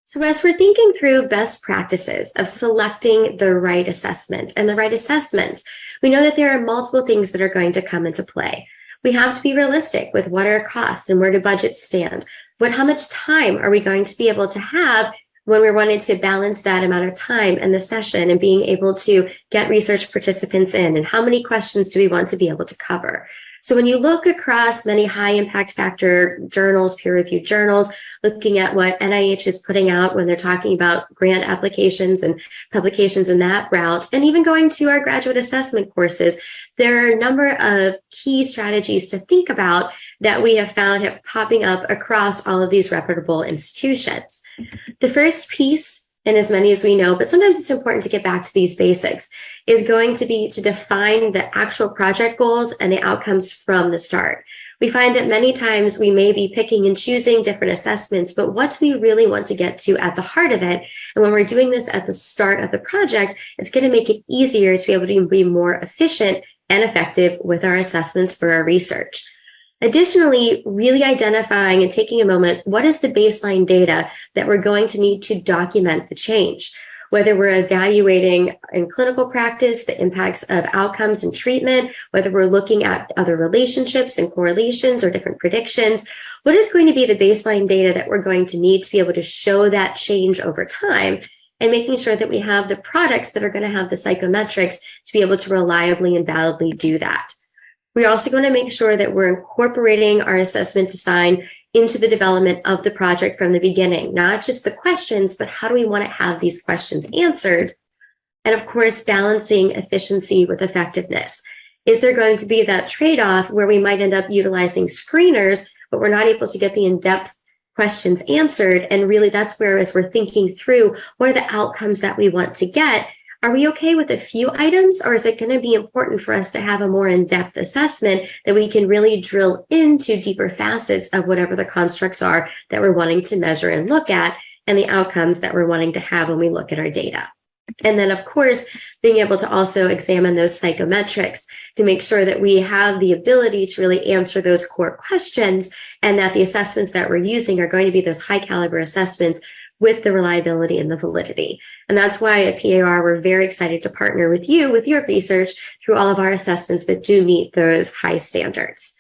So as we're thinking through best practices of selecting the right assessment and the right assessments, we know that there are multiple things that are going to come into play. We have to be realistic with what our costs and where do budgets stand. How much time are we going to be able to have when we're wanting to balance that amount of time in the session and being able to get research participants in, and how many questions do we want to be able to cover? So when you look across many high impact factor journals, peer reviewed journals, looking at what NIH is putting out when they're talking about grant applications and publications in that route, and even going to our graduate assessment courses, there are a number of key strategies to think about that we have found have popping up across all of these reputable institutions. The first piece, and as many as we know, but sometimes it's important to get back to these basics, is going to be to define the actual project goals and the outcomes from the start. We find that many times we may be picking and choosing different assessments, but what do we really want to get to at the heart of it? And when we're doing this at the start of the project, it's going to make it easier to be able to be more efficient and effective with our assessments for our research. Additionally, really identifying and taking a moment, what is the baseline data that we're going to need to document the change? Whether we're evaluating in clinical practice the impacts of outcomes and treatment, whether we're looking at other relationships and correlations or different predictions, what is going to be the baseline data that we're going to need to be able to show that change over time, and making sure that we have the products that are going to have the psychometrics to be able to reliably and validly do that. We're also going to make sure that we're incorporating our assessment design into the development of the project from the beginning, not just the questions, but how do we want to have these questions answered? And of course, balancing efficiency with effectiveness. Is there going to be that trade-off where we might end up utilizing screeners, but we're not able to get the in-depth questions answered? And really that's where, as we're thinking through what are the outcomes that we want to get, are we okay with a few items, or is it going to be important for us to have a more in-depth assessment that we can really drill into deeper facets of whatever the constructs are that we're wanting to measure and look at, and the outcomes that we're wanting to have when we look at our data? And then, of course, being able to also examine those psychometrics to make sure that we have the ability to really answer those core questions, and that the assessments that we're using are going to be those high caliber assessments with the reliability and the validity. And that's why at PAR, we're very excited to partner with you with your research through all of our assessments that do meet those high standards.